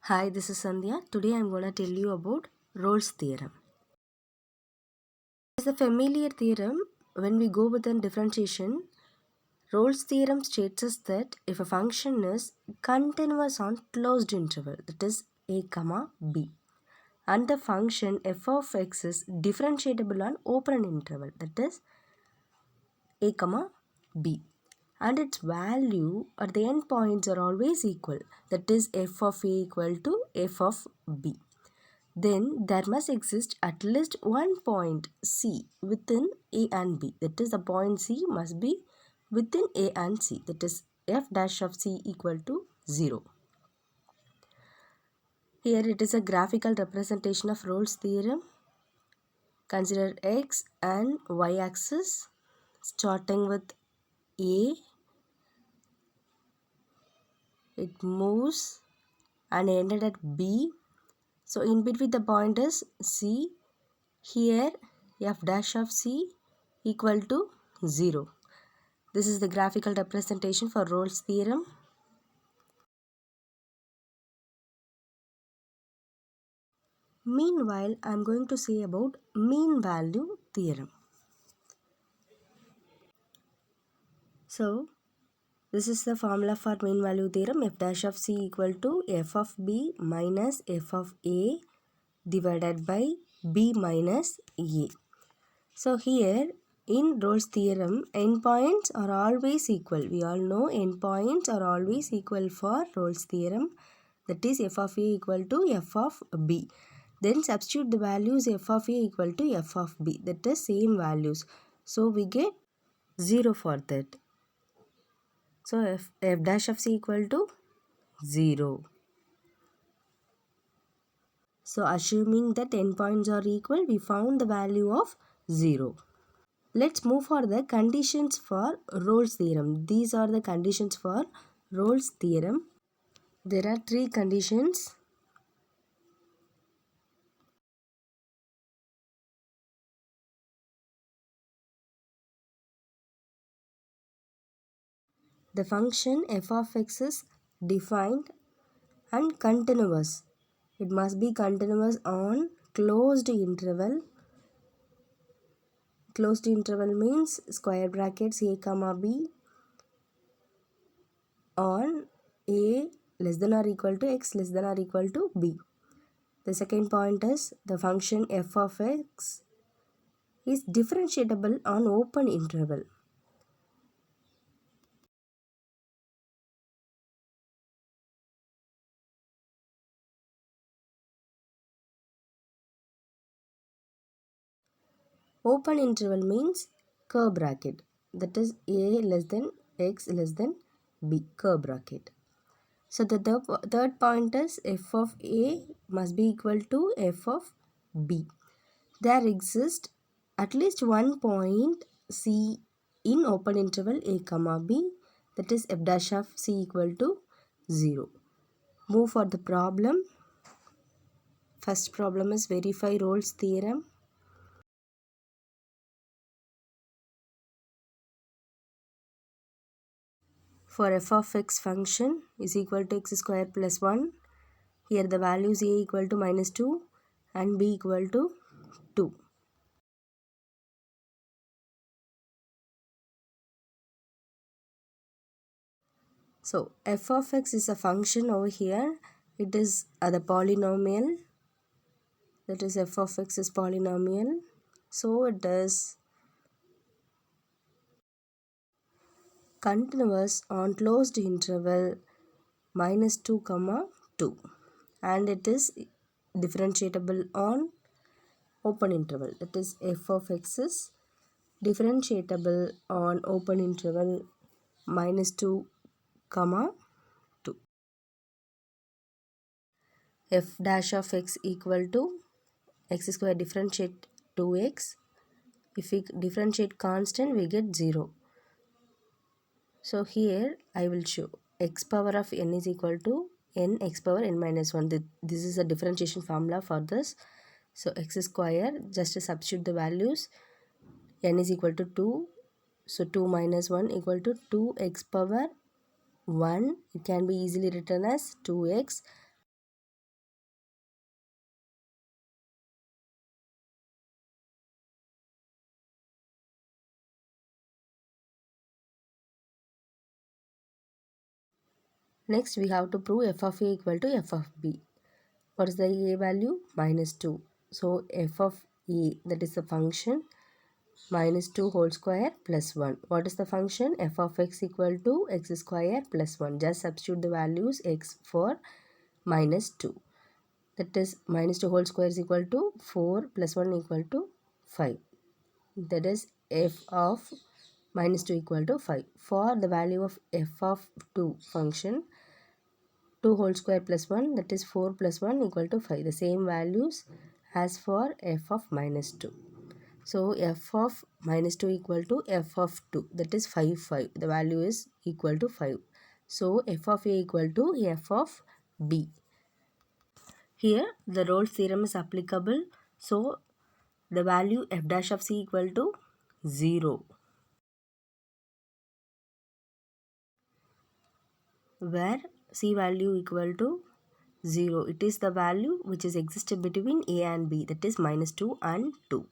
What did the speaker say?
Hi, this is Sandhya. Today I am going to tell you about Rolle's theorem. It's a familiar theorem. When we go with a differentiation, Rolle's theorem states us that if a function is continuous on closed interval, that is a comma b, and the function f of x is differentiable on open interval, that is a comma b, and its value at the end points are always equal, that is f of a equal to f of b, then there must exist at least one point C within A and B. That is, the point C must be within A and C. That is, f dash of C equal to 0. Here it is a graphical representation of Rolle's theorem. Consider x and y axis, starting with A. It moves and ended at B. So in between the point is C. Here f dash of C equal to 0. This is the graphical representation for Rolle's theorem. Meanwhile, I am going to say about mean value theorem. So, this is the formula for mean value theorem. F dash of C equal to f of B minus f of A divided by B minus A. So, here in Rolle's theorem, endpoints are always equal. We all know endpoints are always equal for Rolle's theorem. That is f of A equal to f of B. Then substitute the values f of A equal to f of B. That is same values. So we get 0 for that. So f dash of C equal to 0. So assuming that endpoints are equal, we found the value of 0. Let's move for the conditions for Rolle's theorem. These are the conditions for Rolle's theorem. There are 3 conditions. The function f of x is defined and continuous. It must be continuous on closed interval. Closed interval means square brackets a comma b on a less than or equal to x less than or equal to b. The second point is the function f of x is differentiable on open interval. Open interval means curve bracket, that is a less than x less than b, curve bracket. So the third point is f of a must be equal to f of b. There exists at least one point C in open interval a comma b, that is f dash of C equal to 0. Move for the problem. First problem is verify Rolle's theorem. For f of x function is equal to x square plus 1. Here the values a equal to minus 2 and b equal to 2. So f of x is a function over here. It is the polynomial. That is f of x is polynomial. So it is continuous on closed interval minus 2 comma 2. And it is differentiable on open interval. That is f of x is differentiable on open interval minus 2 comma 2. F dash of x equal to x square differentiate 2x. If we differentiate constant, we get 0. So here I will show x power of n is equal to n x power n minus 1. This is a differentiation formula for this. So x square, just to substitute the values, n is equal to 2. So 2 minus 1 equal to 2x power 1. It can be easily written as 2x. Next, we have to prove f of a equal to f of b. What is the a value? Minus 2. So f of a, that is the function, minus 2 whole square plus 1. What is the function? F of x equal to x square plus 1. Just substitute the values x for minus 2. That is minus 2 whole square is equal to 4 plus 1 equal to 5. That is f of minus 2 equal to 5. For the value of f of 2 function, 2 whole square plus 1, that is 4 plus 1 equal to 5. The same values as for f of minus 2. So f of minus 2 equal to f of 2, that is 5, 5. The value is equal to 5. So f of a equal to f of b. Here the Rolle's theorem is applicable. So the value f dash of c equal to 0. Where c value equal to 0. It is the value which is existed between a and b, that is minus 2 and 2.